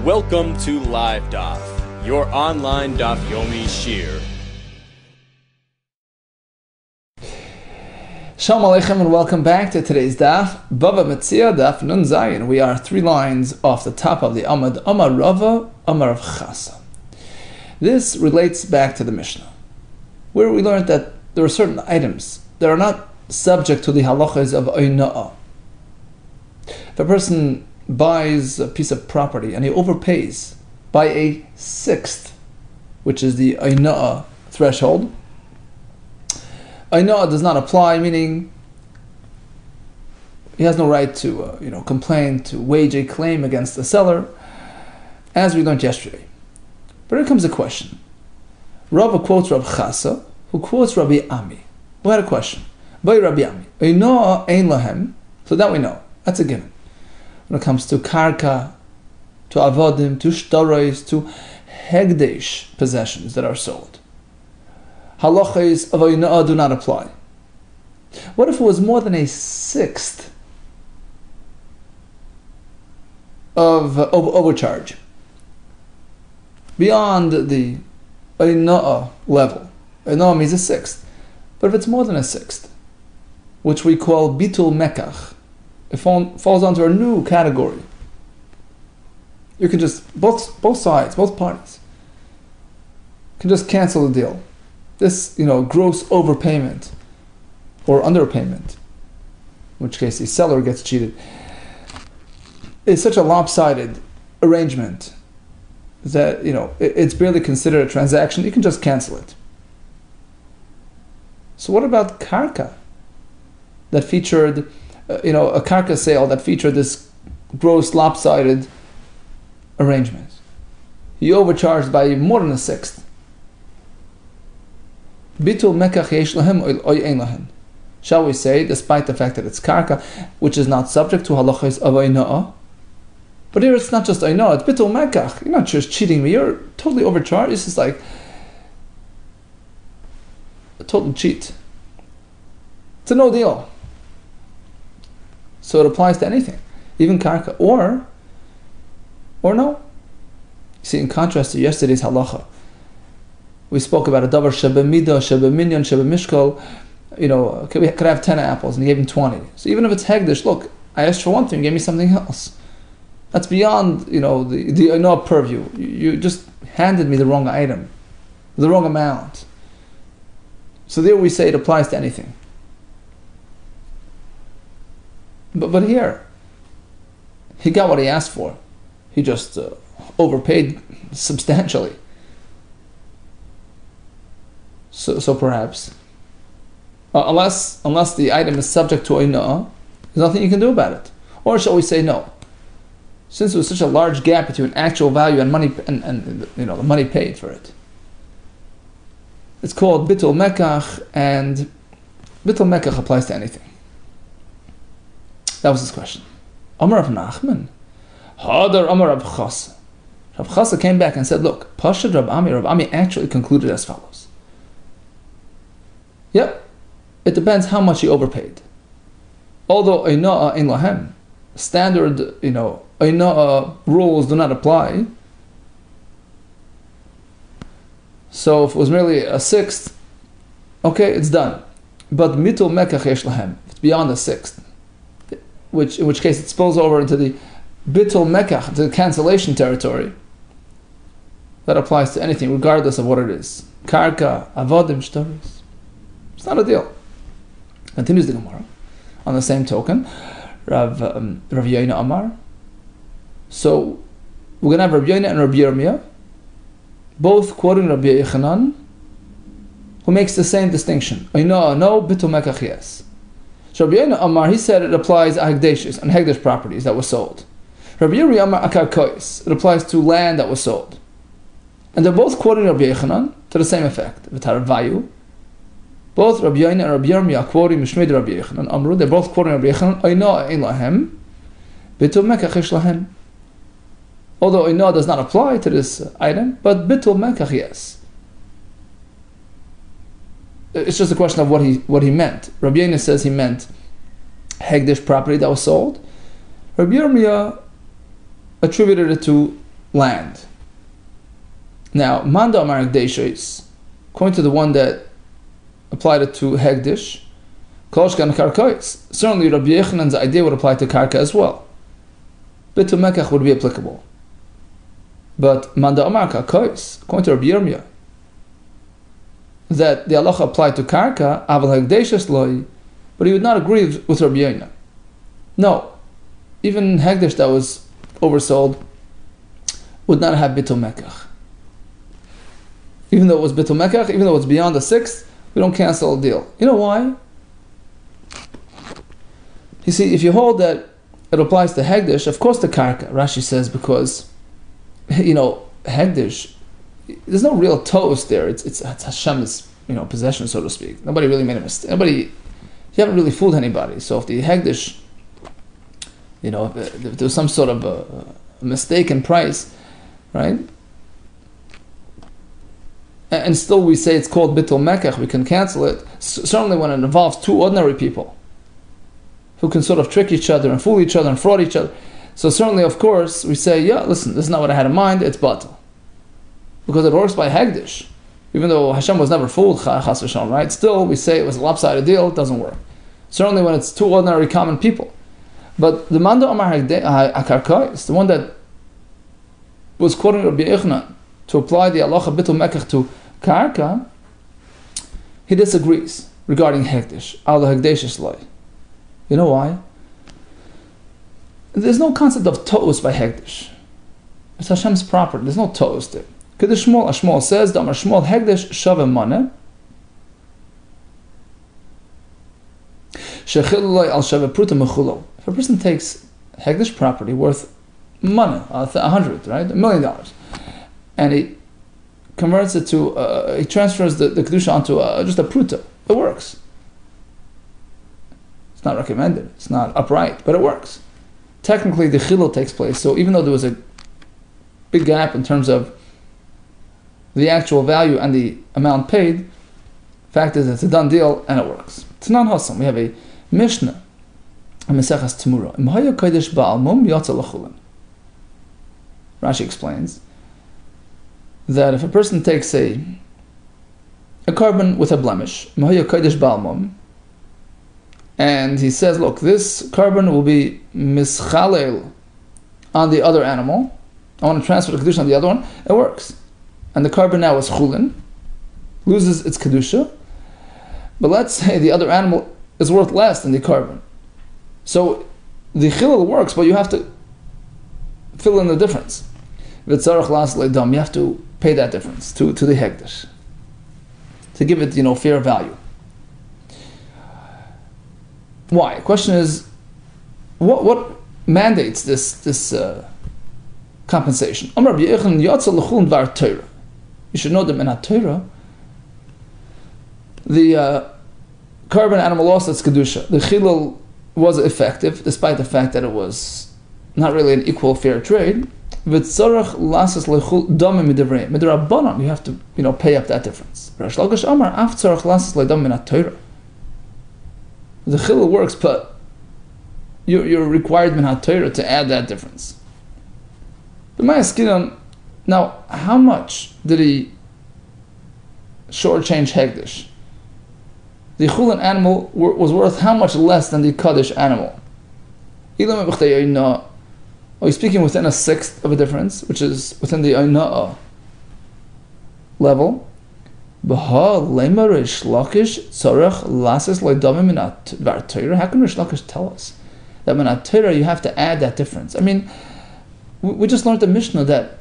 Welcome to Live DAF, your online DAF Yomi Shir. Shalom Aleichem and welcome back to today's DAF, Bava Metzia, DAF Nun Zayin. We are 3 lines off the top of the Amud, Amar Rava, Amar Rav Chasa. This relates back to the Mishnah, where we learned that there are certain items that are not subject to the halachas of oina'ah. If a person buys a piece of property and he overpays by a sixth, which is the oina'ah threshold, oina'ah does not apply, meaning he has no right to complain, to wage a claim against the seller, as we learned yesterday. But here comes a question. Rava quotes Rav Chasa, who quotes Rabbi Ami, who had a question. By Rabbi Ami, oina'ah ein lahem, so that we know, that's a given. When it comes to karka, to avodim, to shtaros, to hegdesh possessions that are sold, halachas of oina'ah do not apply. What if it was more than a sixth of overcharge? Beyond the oina'ah level. Oina'ah means a sixth. But if it's more than a sixth, which we call bitul mekach, it falls onto a new category. You can just, both sides, both parties, can just cancel the deal. This, gross overpayment or underpayment, in which case the seller gets cheated, is such a lopsided arrangement that, it's barely considered a transaction. You can just cancel it. So what about karka that featured, a karka sale that featured this gross lopsided arrangement? He overcharged by more than a sixth. Bitul mekach yesh lahem oy ein lahem. Shall we say, despite the fact that it's karka, which is not subject to halachas of oina'ah, but here it's not just oina'ah, it's bitul mekach. You're not just cheating me, you're totally overcharged. This is like a total cheat. It's a no deal. So it applies to anything, even karka, or no. You see, in contrast to yesterday's halacha, we spoke about a davar shebemida, shebeminyan, shebemishkol. Could I have 10 apples, and he gave him 20. So even if it's hegdish, look, I asked for one thing, you gave me something else. That's beyond, the purview. You just handed me the wrong item, the wrong amount. So there we say it applies to anything. But here, he got what he asked for. He just overpaid substantially. So perhaps, unless the item is subject to oina'ah, there's nothing you can do about it. Or shall we say no? Since there was such a large gap between actual value and money and the money paid for it, it's called bitul mekach, and bitul mekach applies to anything. That was his question. Amar Rav Nachman, Hadar Amar Rav Chasa. Rav Chasa came back and said, look, Pashad Rav Ami actually concluded as follows. Yep, it depends how much he overpaid. Although oina'ah ein lahem, standard, oina'ah rules do not apply. So if it was merely a sixth, okay, it's done. But mitul mekach yesh lahem, it's beyond a sixth, in which case it spills over into the bitul mekach, the cancellation territory. That applies to anything, regardless of what it is. Karka, avodim, shtaros. It's not a deal. Continues the Gemara. On the same token, Rav Yoina Amar. So we're going to have Rav Yoina and Rabbi Yirmiyah, both quoting Rabbi Yechanan, who makes the same distinction. Oina'ah no, bitul mekach yes. So Rabbi Yoina Amar, he said it applies to hegdeshes and hegdesh properties that were sold. Rabbi Yirmiyah Amar akarkois, it applies to land that was sold. And they're both quoting Rabbi Yechanan to the same effect. V'tar vayu. Both Rabbi Yoina and Rabbi Yirmiyah are quoting Mishmei Rabbi Yechanan Amru. They're both quoting Rabbi Yechanan. Oina'ah ein lahem, bitul mekach yesh lahem. Although oina'ah does not apply to this item, but bitul mekach yes. It's just a question of what he meant. Rabbi Yoina says he meant hegdish property that was sold. Rabbi Yirmiyah attributed it to land. Now, Manda Amar Hegdeshos, according to the one that applied it to Hegdish, Kloshkan Karkois. Certainly Rabbi Yechanan's idea would apply to Karka as well. Bitul Mekach would be applicable. But Manda Amar Karkois, according to Rabbi Yirmiyah, that the halacha applied to Karka, Aval Hegdeshos Loi, but he would not agree with Rabbi Yonah. No, even Hegdish that was oversold would not have Bitul Mekach. Even though it was Bitul Mekach, even though it's beyond the sixth, we don't cancel a deal. You know why? You see, if you hold that it applies to Hegdish, of course the Karka, Rashi says, because, Hegdish, there's no real toast there. It's Hashem's, possession, so to speak. Nobody really made a mistake. You haven't really fooled anybody. So if the Hegdish, if there was some sort of a mistake in price, right? And still we say it's called Bitul Mekach, we can cancel it. Certainly when it involves two ordinary people who can sort of trick each other and fool each other and fraud each other. So certainly, of course, we say, yeah, listen, this is not what I had in mind, it's batal. Because it works by Hegdish. Even though Hashem was never fooled, chas v'shalom, right? Still, we say it was a lopsided deal, it doesn't work. Certainly when it's two ordinary common people. But the Manda Amar HaKarkais, the one that was quoting Rabbi Yehuda to apply the halacha Bitul Mekach to Karka, he disagrees regarding Hegdish, Al Hegdeshos Loi. You know why? There's no concept of to'us by Hegdish. It's Hashem's property. There's no to'us there. K'dish Shmuel, Shmuel says, Damar Shmuel Hegdish Shaveh Maneh Shechil Loi Al Shaveh Pruta Mechulo. If a person takes Hegdish property worth money, 100, right? $1 million, and he converts it to, he transfers the Kedusha onto just a Pruta, it works. It's not recommended, it's not upright, but it works. Technically, the chilul takes place, so even though there was a big gap in terms of the actual value and the amount paid, fact is it's a done deal and it works. It's not Hassam. We have a Mishnah, a Mesechas Temura. Imhaya Kodesh Ba'al Mum Yotza L'chulin. Rashi explains that if a person takes a carbon with a blemish, Imhaya Kodesh Ba'al Mum, and he says, look, this carbon will be mischalel on the other animal. I want to transfer the Kedusha on the other one. It works. And the carbon now is chulin, loses its Kedusha. But let's say the other animal is worth less than the carbon. So the chilul works, but you have to fill in the difference. You have to pay that difference to the hegdish, to give it, fair value. Why? The question is, what mandates this compensation? You should know that in Torah, the carbon animal lost its kedusha. The chilul was effective, despite the fact that it was not really an equal fair trade. You have to, pay up that difference. The chilul works, but you're required min Torah to add that difference. The Ma'askinon, now, how much did he shortchange hegdish? The chulin animal was worth how much less than the kaddish animal? Are we speaking within a sixth of a difference, which is within the oina'ah level? How can Rish Lakish tell us that when at Torah you have to add that difference? I mean, we just learned the Mishnah that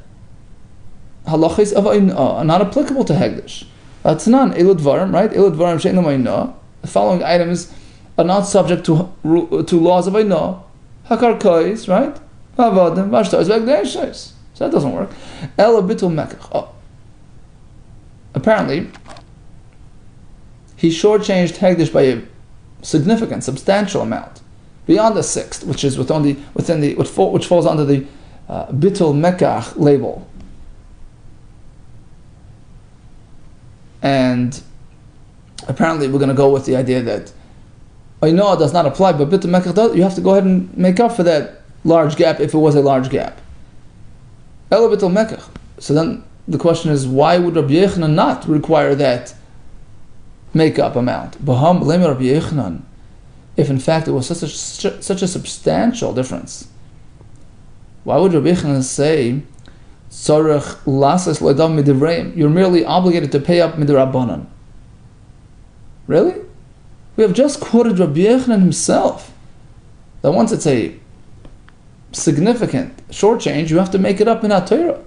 halachis of oina'ah are not applicable to hegdish. Tanan elud varim, right? Elud varim she'en oina'ah. The following items are not subject to laws of oina'ah. Hakarkais, right? Havadim, vashtais, v'egdeishais. So that doesn't work. Ela bitul mekach. Apparently, he shortchanged hegdish by a significant, substantial amount, beyond the sixth, which is which falls under the bitul mekach label. And apparently, we're going to go with the idea that oina'ah does not apply, but bitul mekach does. You have to go ahead and make up for that large gap if it was a large gap. Ela bitul mekach. So then the question is, why would Rabbi Yechanan not require that make-up amount? Baham b'lema Rabbi Yechanan, if in fact it was such a substantial difference. Why would Rabbi Yechanan say, Tzarech lasas lo'adam midivreim, you're merely obligated to pay up midrabanan? Really? We have just quoted Rabbi Yechanan himself, that once it's a significant short change, you have to make it up in HaTorah.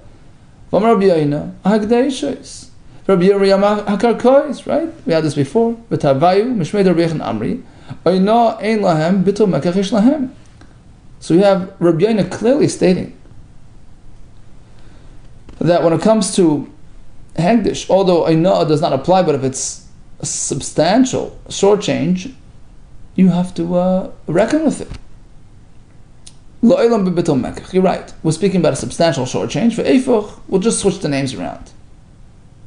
Rabbi Yehuda Hagdeishos, Rabbi Yehuda Hakarkois, right? We had this before. V'tavayu mishmei Rabbi Yechanan Amri, Oina ein lahem bitul mekach yesh lahem. So we have Rabbi Yehuda clearly stating that when it comes to Hagdish, although Oina does not apply, but if it's a substantial short change, you have to reckon with it. You're right. We're speaking about a substantial short change. For Eifuch, we'll just switch the names around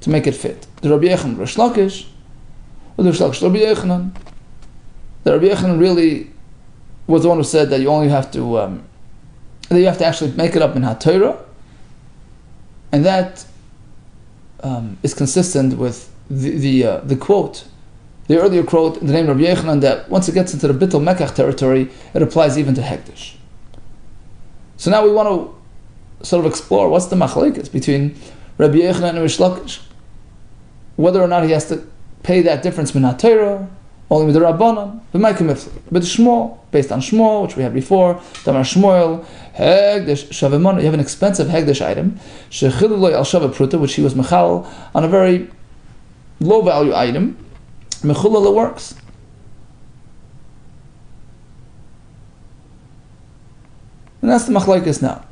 to make it fit. The Rabbi Yechanan Rish Lakish, or the Rish Lakish Rabbi Yechanan. The Rabbi Yechanan really was the one who said that you only have to that you have to actually make it up in HaTorah, and that is consistent with the quote, the earlier quote in the name of Rabbi Yechanan, that once it gets into the Bitul Mekach territory, it applies even to Hekdesh. So now we want to sort of explore what's the machlekes between Rabbi Yechanan and Rish Lakish, whether or not he has to pay that difference min HaTorah, only with the Rabbanan, but Shmuel, based on Shmuel, which we had before, Tamar Shmuel, Hegdesh Shavimon, you have an expensive Hegdesh item, Shechiluloi al Shava Pruta, which he was mechal on a very low value item, Mechulala works. And that's the machlekes now.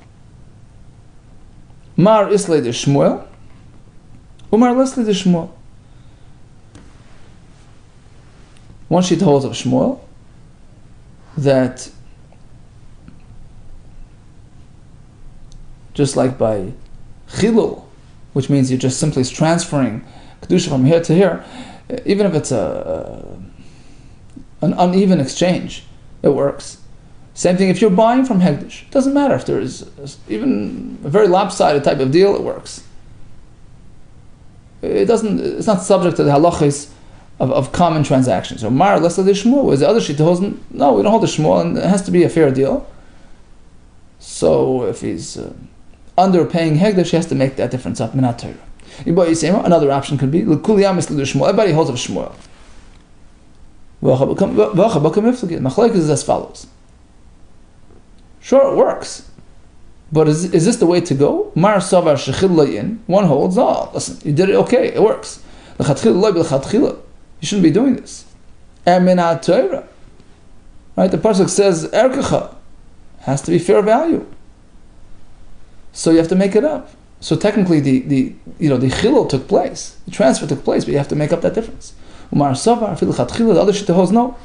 Mar Islay de Shmuel, Umar Lislay de Shmuel. One sheet holds of Shmuel that just like by Chilul, which means you're just simply transferring Kedusha from here to here, even if it's an uneven exchange, it works. Same thing if you're buying from Hegdish. It doesn't matter if there is even a very lopsided type of deal, it works. It's not subject to the halachis of common transactions. So Mar Lesa de Shmuel, whereas the other sheet holds, no, we don't hold the Shmuel, and it has to be a fair deal. So if he's underpaying Hegdish, he has to make that difference up. Another option could be everybody holds of Shmuel. Machlekes is as follows. Sure, it works, but is this the way to go? Mar Savar Shechil one holds, listen, you did it, okay, it works. You shouldn't be doing this. Right? The pasuk says Erkecha has to be fair value, so you have to make it up. So technically, the chilul took place, the transfer took place, but you have to make up that difference. Umar Savar, the other shita holds no.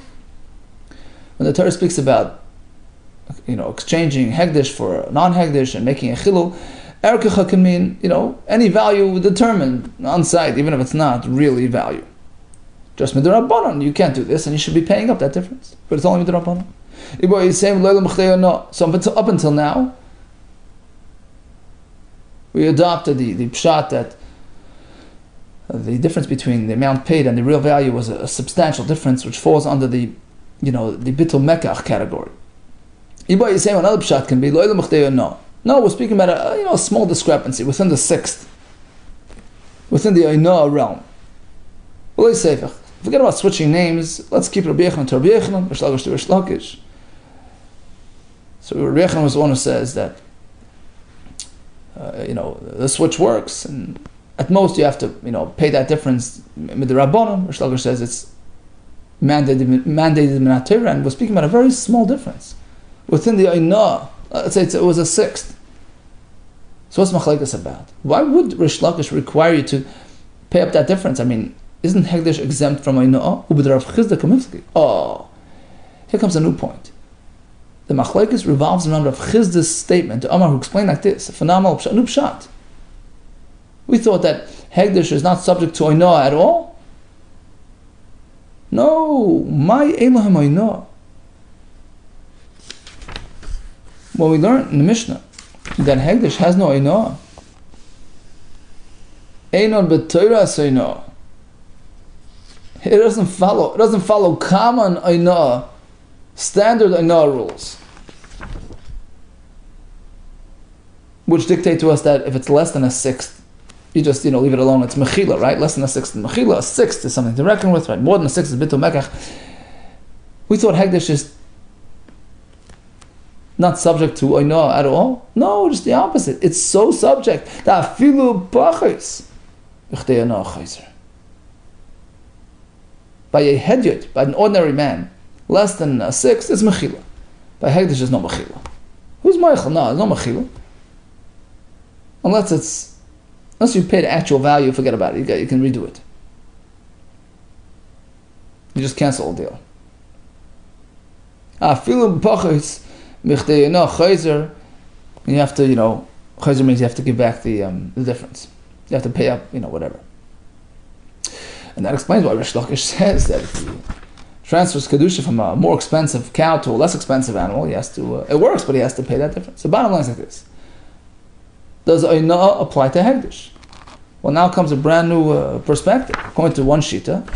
When the Torah speaks about exchanging Hegdish for non-Hegdish and making a chilul, Erkecha can mean any value determined on site, even if it's not really value. Just midrabanan, you can't do this, and you should be paying up that difference. But it's only midrabanan. So up until now, we adopted the pshat that the difference between the amount paid and the real value was a substantial difference, which falls under the bitul mekach category. You say another pshat can be no. No, we're speaking about a small discrepancy within the sixth, within the Oina realm. Well, let's say, forget about switching names. Let's keep Rabbi Yechanan to Rabbi Yechanan, Rish Lakish to Rish Lakish. So Rabbi Yechanan was the one who says that the switch works, and at most you have to pay that difference with the Rabbanon. Rish Lakish says it's mandated in HaTorah, and we're speaking about a very small difference within the Oina. Let's say it was a sixth. So what's machlekes about? Why would Rish Lakish require you to pay up that difference? I mean, isn't Hegdish exempt from Oina? Oh, here comes a new point. The machlekes revolves around Rav Chizda's statement to Amar, who explained like this: a phenomenal pshat, new pshat. We thought that Hegdish is not subject to Oina at all. No, my Elohim Oina. Well, we learned in the Mishnah then Hegdish has no Eino. Einon b'Torah Eino. It doesn't follow common Eino, standard Eino rules, which dictate to us that if it's less than a sixth, you just leave it alone. It's mechila, right? Less than a sixth is mechila. A sixth is something to reckon with, right? More than a sixth is bitul mekach. We thought Hegdish is not subject to Eino at all. No, just the opposite. It's so subject that afilu bachis b'chtei Eino chayzer. By a hedyot, by an ordinary man, less than a sixth is mechila. By Hegdish is no mechila. Who's meichel? No, there's no mechila. Unless you pay the actual value, forget about it. You can redo it. You just cancel the deal. Afilu b'achis b'chtei Eino chayzer. You have to, chayzer means you have to give back the difference. You have to pay up, whatever. And that explains why Rish Lakish says that if he transfers Kedusha from a more expensive cow to a less expensive animal, he has to, it works, but he has to pay that difference. So bottom line is like this. Does Eino apply to Hegdish? Well, now comes a brand new perspective. According to one Shita,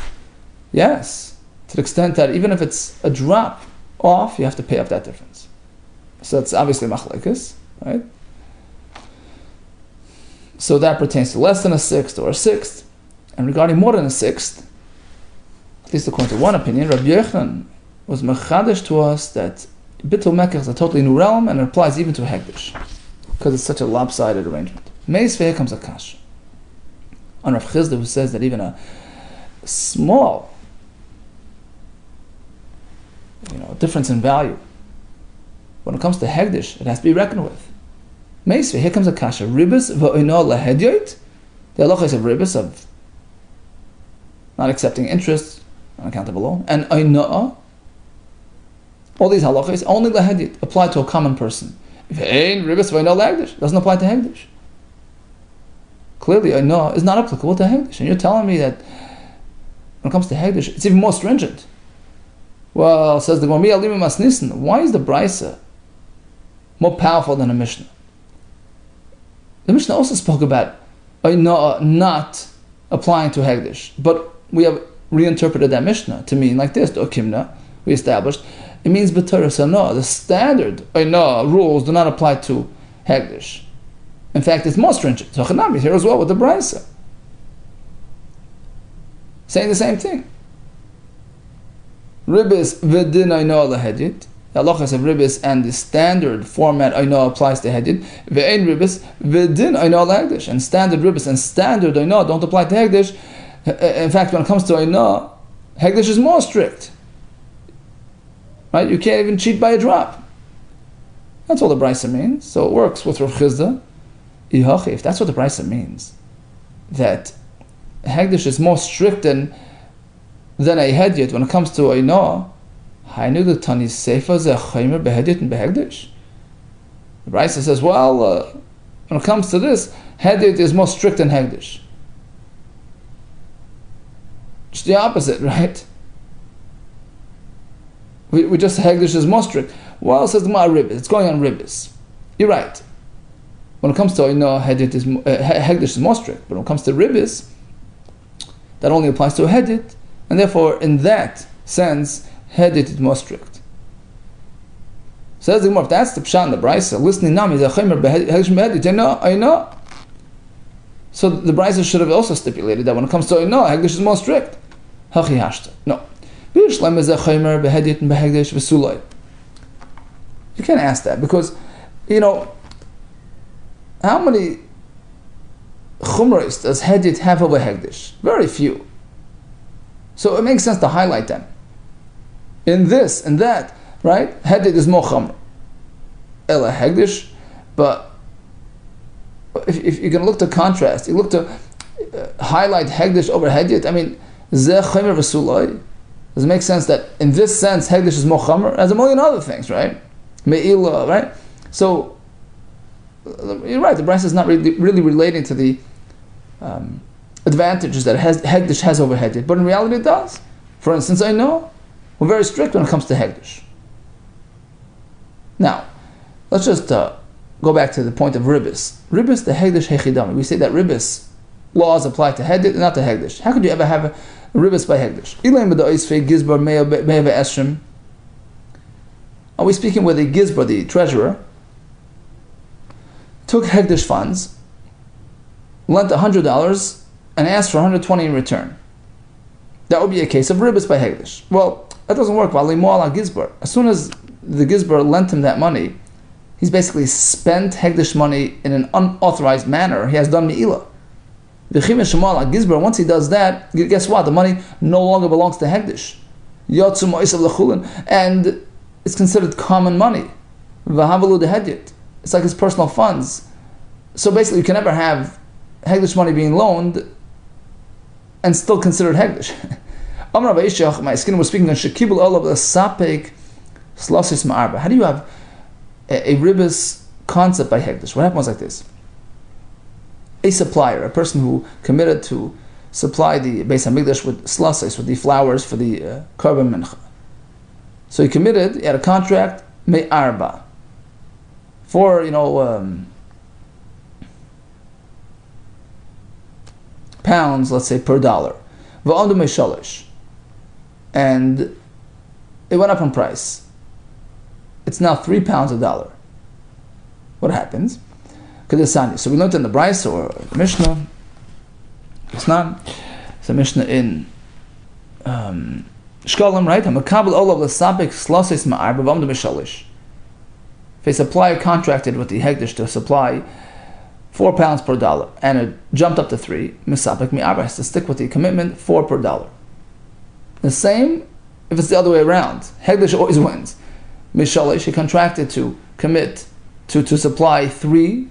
yes, to the extent that even if it's a drop off, you have to pay up that difference. So that's obviously machlekes, right? So that pertains to less than a sixth or a sixth. And regarding more than a sixth, at least according to one opinion, Rabbi Yehuda was mechadish to us that bitul mekach is a totally new realm, and it applies even to Hegdish, because it's such a lopsided arrangement. Meis ve'eh comes a kasha on Rav Chizda, who says that even a small difference in value, when it comes to Hegdish, it has to be reckoned with. Meis ve'eh comes a kasha. Ribis v'oino lehedyot. The halachos of ribis, of not accepting interest on account of a loan, and Eino, all these halachos only lehedyot apply to a common person. If ein ribis v'oino lehedyot, doesn't apply to Hegdish. Clearly, Eino is not applicable to Hegdish, and you're telling me that when it comes to Hegdish, it's even more stringent. Well, says the Gemara, why is the Brisa more powerful than a Mishnah? The Mishnah also spoke about Eino not applying to Hegdish, but we have reinterpreted that Mishnah to mean like this. The Okimna we established, it means b'Torah. So no, the standard Eino rules do not apply to Hegdish. In fact, it's more stringent. So Chanami is here as well with the Brisa, saying the same thing. Ribis v'din Eino lehedyot. The halachas of ribis and the standard format Eino applies to Hegdish. Ve'ein ribis v'din Eino leHegdish. And standard ribis and standard Eino don't apply to Hegdish. In fact, when it comes to Eino, Hegdish is more strict. Right? You can't even cheat by a drop. That's all the Brisa means. So it works with Rav Chizda. If that's what the Brisa means, that Hegdish is more strict than a hedyot when it comes to Eino, Hainu the Tani Seifa ze chaymer behedyot and behegdish. The Brisa says, well, when it comes to this, hedyot is more strict than Hegdish. It's the opposite, right? We just Hegdish is more strict. Well, says the Gemara ribis. It's going on ribis. You're right. When it comes to Hegdish is more strict, but when it comes to ribis, that only applies to a hedyot, and therefore, in that sense, hedyot is more strict. Says the Gemara, if that's the pshat in the Brisa, listening nami is a chaymer behegdish behedit. I know. So the Brisa should have also stipulated that when it comes to Eino, Hegdish is more strict. Hachi hashta. No. B'yishlem is a chaymer behedit and behegdish v'sulay. You can't ask that because, how many chumros does hedyot have over Hegdish? Very few. So it makes sense to highlight them. In this and that, right? Hedyot is more chumr. Ela Hegdish, but if you're going to look to contrast, you look to highlight Hegdish over Hedyot, Zeh chaymer v'sulay. Does it make sense that in this sense Hegdish is more chumr? As a million other things, right? Me'ila, right? So you're right. The Brisa is not really relating to the advantages that Hegdish has over Hedyot, but in reality it does. For instance, I know we're very strict when it comes to Hegdish. Now, let's just go back to the point of ribis. Ribis the hegdish hechidami. We say that ribis laws apply to hegdish, not to hegdish. How could you ever have a ribis by hegdish? Are we speaking with the gizbar, the treasurer, took hegdish funds, lent $100, and asked for $120 in return? That would be a case of ribis by hegdish. Well, that doesn't work. As soon as the gizbar lent him that money, he's basically spent hegdish money in an unauthorized manner. He has done mi'ilah. Once he does that, guess what? The money no longer belongs to hegdish. And it's considered common money. It's like his personal funds. So basically, you can never have hegdish money being loaned and still considered hegdish. My skin was speaking on shekibul olav l'sapek slasis ma'arba. How do you have a ribis concept by hegdish? What happens like this? A supplier, a person who committed to supply the Beis Hamikdash with slasis, with the flowers for the korban mincha. So he committed, he had a contract, me'arba, for, pounds, let's say, per dollar. V'amdu me'shalish. And it went up in price. It's now 3 pounds a dollar. What happens? So we learned in the Bryce or Mishnah. It's not. It's a Mishnah in Shkolim, right? If a supplier contracted with the hegdish to supply 4 pounds per dollar and it jumped up to 3, misapek mi'arba has to stick with the commitment, 4 per dollar. The same if it's the other way around. Hegdish always wins. Mishalish, he contracted to commit to supply 3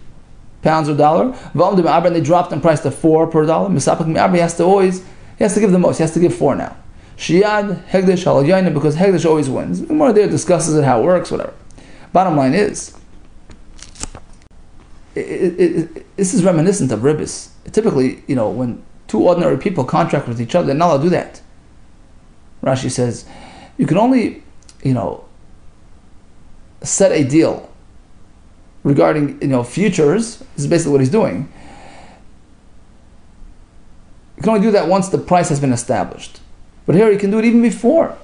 pounds or dollar, and they dropped in price to 4 per dollar. He has to give the most. He has to give 4 now. Shiyad hegdish halayayin, because hegdish always wins. The Gemara there discusses it, how it works, whatever. Bottom line is, this is reminiscent of ribis. Typically, when two ordinary people contract with each other, they're not allowed to do that. Rashi says, you can only, set a deal regarding, futures. This is basically what he's doing. You can only do that once the price has been established. But here you can do it even before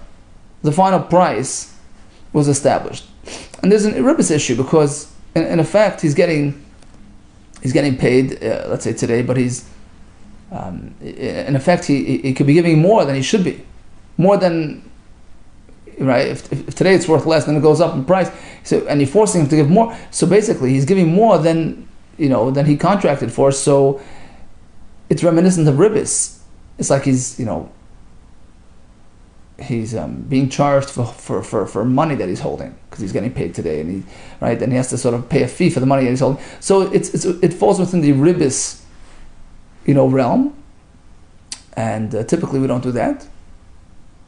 the final price was established. And there's an ribis issue because, in effect, he's getting paid, let's say today, but he's, in effect, he could be giving more than he should be. More than, right? If today it's worth less, then it goes up in price. So, and you're forcing him to give more. So basically, he's giving more than he contracted for. So it's reminiscent of ribis. It's like he's being charged for money that he's holding because he's getting paid today, and then he has to sort of pay a fee for the money that he's holding. So it falls within the ribis, realm, and typically we don't do that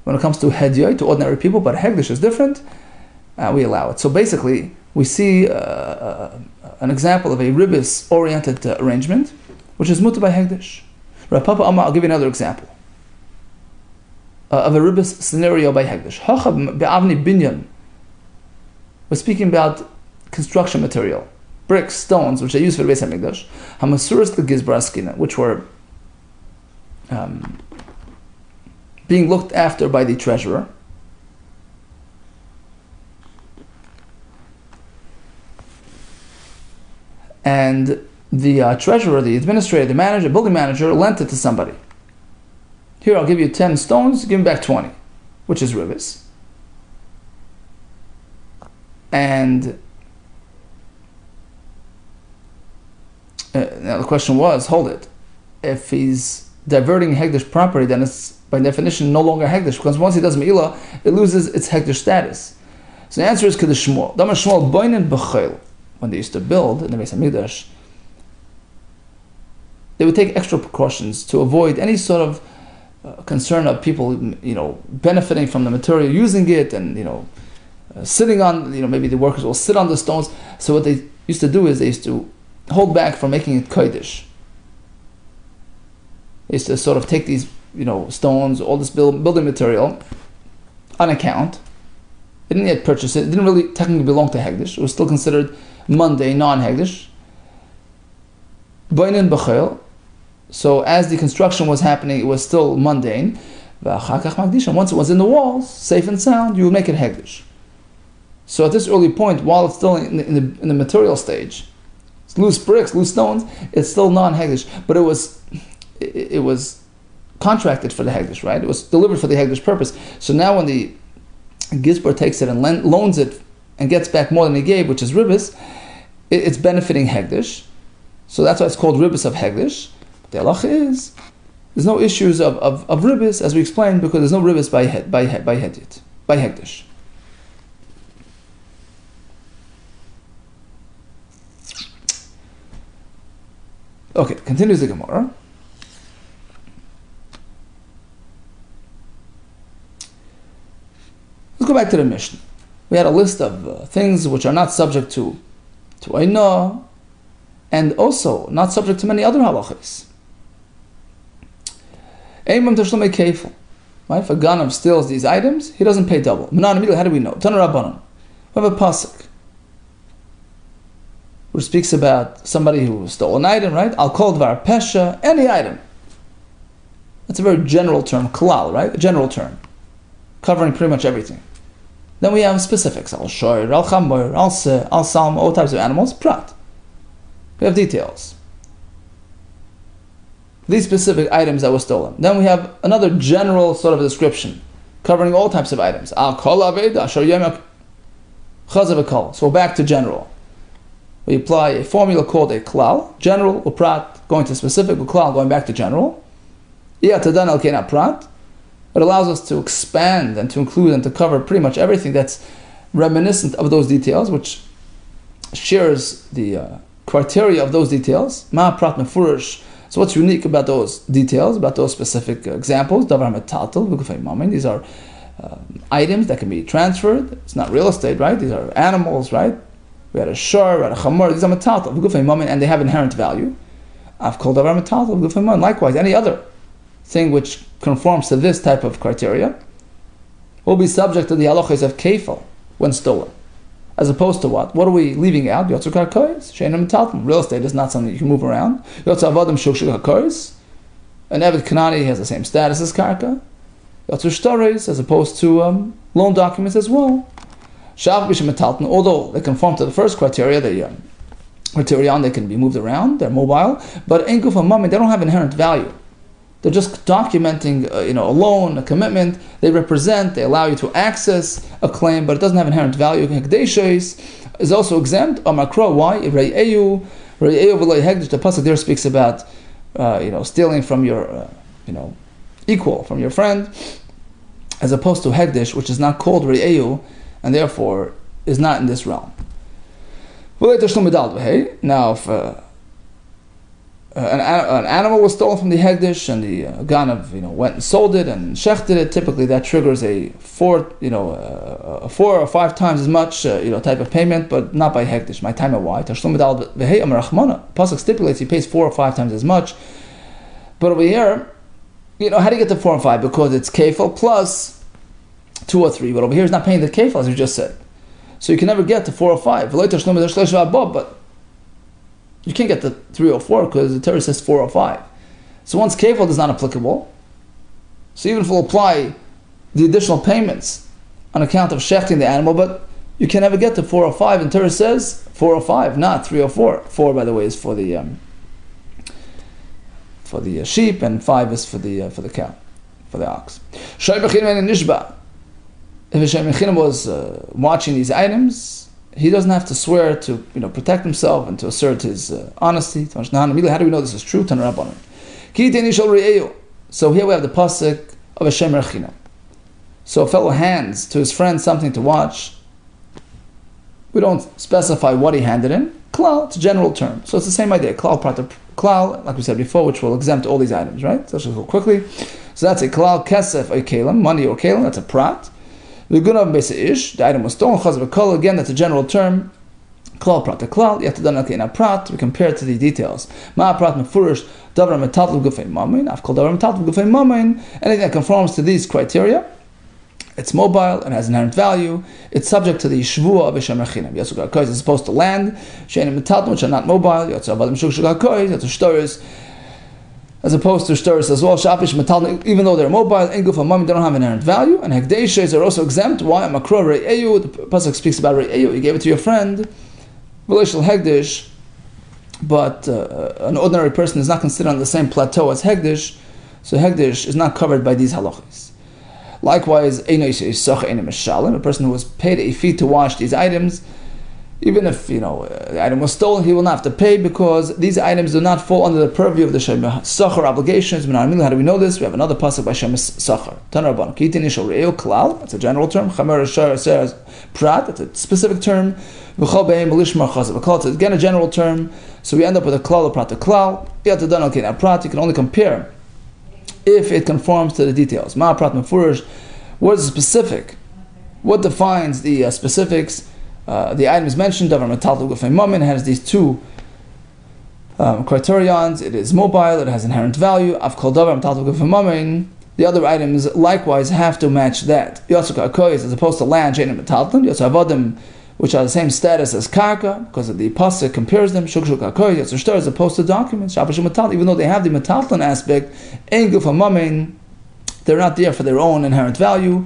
when it comes to hediyah, to ordinary people. But hegdish is different. We allow it. So basically, we see an example of a ribis-oriented arrangement, which is mutar by hegdish. Rav Papa Amar, I'll give you another example of a ribis scenario by hegdish. Hachab be'avni binyan. We're speaking about construction material, bricks, stones, which are used for the Beis Hamikdash. Hamasuras l'gizbar askina, which were being looked after by the treasurer. And the treasurer, the administrator, the manager, building manager, lent it to somebody. Here, I'll give you 10 stones, give me back 20, which is ribis. And now the question was, hold it. If he's diverting hegdish property, then it's by definition no longer hegdish, because once he does me'ilah, it loses its hegdish status. So the answer is Kiddush Shmuel. Damar Shmuel boinen b'chayil. When they used to build in the Beis Hamikdash, they would take extra precautions to avoid any sort of concern of people, benefiting from the material, using it, and sitting on, maybe the workers will sit on the stones. So what they used to do is they used to hold back from making it kodesh. They used to sort of take these, stones, all this building material on account, They didn't yet purchase it. It didn't really technically belong to Hegdish. It was still considered mundane, non-Hegdish. Bainin b'chel. So as the construction was happening, it was still mundane. Once it was in the walls, safe and sound, you would make it Hegdish. So at this early point, while it's still in the material stage, it's loose bricks, loose stones, it's still non-Hegdish. But it was contracted for the Hegdish, right? It was delivered for the Hegdish purpose. So now when the Gizbar takes it and loans it and gets back more than he gave, which is Ribbis, it's benefiting Hegdish. So that's why it's called Ribbis of Hegdish. The halacha is, there's no issues of Ribbis, as we explained, because there's no Ribbis by Hegdish. Okay, continues the Gemara. Let's go back to the Mishnah. We had a list of things which are not subject to Einah, and also not subject to many other halachas. Right? If a ganav steals these items, he doesn't pay double. How do we know? Tana Rabbanan. We have a pasuk which speaks about somebody who stole an item, right? I'll call dvar pesha, any item. That's a very general term, kalal, right? A general term, covering pretty much everything. Then we have specifics, al shoyer, al chamor, al se, al salm, all types of animals, prat. We have details. These specific items that were stolen. Then we have another general sort of description, covering all types of items. Al kol aveda, asher yemek chazav kol. So back to general. We apply a formula called a klal, general or prat, going to specific, or klal, going back to general. Iyatadan al kena prat. It allows us to expand and to include and to cover pretty much everything that's reminiscent of those details, which shares the criteria of those details. Ma prat mefurish. So what's unique about those details, about those specific examples? Davar metaltel v'gufay mamin. These are items that can be transferred. It's not real estate, right? These are animals, right? We had a shor, we had a chamor. These are metaltel v'gufay mamin, and they have inherent value. I've called davar metaltel v'gufay mamin. Likewise, any other thing which conforms to this type of criteria will be subject to the halachos of kefil when stolen. As opposed to what? What are we leaving out? Yotzer karkois, she'enim metaltel. Real estate is not something you can move around. Yotzer avadim shukshik karkois. An Eved Kanani has the same status as karka. Yotzer shtares, as opposed to loan documents as well. Shav b'shem metaltel, although they conform to the first criteria, the criterion, they can be moved around, they're mobile, but in guf mami, they don't have inherent value. They're just documenting, a loan, a commitment. They represent, they allow you to access a claim, but it doesn't have inherent value. Hekdeshes is also exempt. Amakro, why? Re'eyu v'lo hekdesh. The pasuk there speaks about, stealing from your, equal, from your friend, as opposed to hekdesh, which is not called re'eyu, and therefore is not in this realm. Now, if an animal was stolen from the Hegdish and the Ganav, went and sold it and shechted it, typically that triggers a 4 or 5 times as much, type of payment, but not by Hegdish. My time why? Pasuk stipulates he pays 4 or 5 times as much. But over here, how do you get to 4 and 5? Because it's kefil plus 2 or 3. But over here it's not paying the kefil, as we just said. So you can never get to 4 or 5. But you can't get to 3 or 4 because the Torah says 4 or 5. So once kefil is not applicable, so even if we'll apply the additional payments on account of shechting the animal, but you can never get to 4 or 5, and Torah says 4 or 5, not 3 or 4. 4, by the way, is for the sheep, and 5 is for the cow, for the ox. If a Shemichin was watching these items, he doesn't have to swear to protect himself and to assert his honesty. How do we know this is true? So here we have the pasuk of a shemer chinam. So a fellow hands to his friend something to watch. We don't specify what he handed in. Klal, it's a general term. So it's the same idea. Klal, klal, like we said before, which will exempt all these items, right? So let's just go quickly. So that's a klal kesef or kelim, money or kelim. That's a prat. The item was stolen. Again, that's a general term. Klal prat to klal. Yatadan prat. We compare it to the details. Ma prat mefurish davar metatl gufei mamin. I've called davar metatl gufei mamin. Anything that conforms to these criteria It's mobile and has inherent value. It's subject to the shvua of Ishem Rechinam. Yotzu Kois is supposed to land. Shein Metalton, which are not mobile. Yotzu Avadim Shuk Kois. Yotzu Shtoris, as opposed to Shtoris as well. Shapish Metalton, even though they're mobile, Inguf Amami, they don't have inherent value. And Hekdeishes are also exempt. Why? Makro Re'eyu. The pasuk speaks about Re'eyu. You gave it to your friend. Velishal Hekdesh. But an ordinary person is not considered on the same plateau as Hekdesh. So Hekdesh is not covered by these halachas. Likewise, a person who was paid a fee to wash these items, even if the item was stolen, he will not have to pay because these items do not fall under the purview of the Shemer Sachar obligations. How do we know this? We have another pasuk by Shemer Sachar. Tanarabban Kitin Ishal Re'eu Klal. That's a general term. Chamer Shar says Prat. That's a specific term. V'chol Be'em Lishmar Chazav. It's again a general term. So we end up with a Klal, a Prat, a Klal. Now Prat, you can only compare if it conforms to the details. Ma'aprat mefurish, what is specific? What defines the specifics? The item is mentioned, davar metaltal gufei mamin, has these two criterions. It is mobile, it has inherent value. Avkol davar metaltal gufei mamin. The other items likewise have to match that. Yotzuka akoyis, as opposed to land, shein metaltal. Yotzu avadim, which are the same status as karka, because of the pasuk compares them. Shuk akoyis, yotzu shtar, as opposed to documents. Shapash metal, even though they have the metaltal aspect, ein gufei mamin, they're not there for their own inherent value,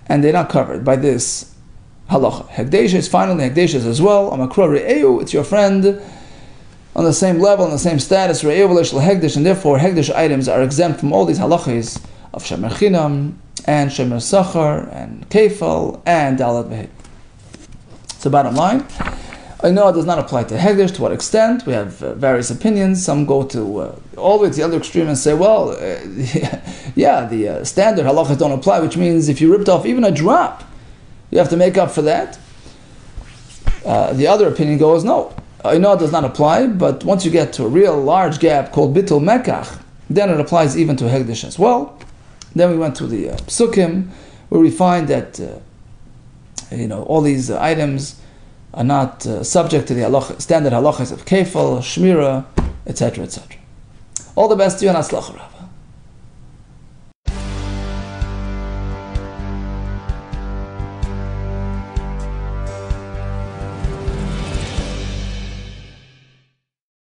and they're not covered by this halacha. Hekdeshes, finally, Hekdeshes as well. Amakro Re'eu, it's your friend on the same level, on the same status, Re'eu v'leshel Hekdesh, and therefore Hekdesh items are exempt from all these halachas of Shemer Chinam, and Shemer Sachar, and Kefal, and Dalat V'Hei. So bottom line, I know it does not apply to Hekdesh. To what extent? We have various opinions. Some go to all the way to the other extreme and say, well, the standard halachas don't apply, which means if you ripped off even a drop, you have to make up for that. The other opinion goes, no, I know it does not apply, but once you get to a real large gap called bitul mekach, then it applies even to Hekdesh as well. Then we went to the psukim, where we find that all these items are not subject to the standard halachas of kefal, shmira, etc., etc. All the best to you and atzlacha.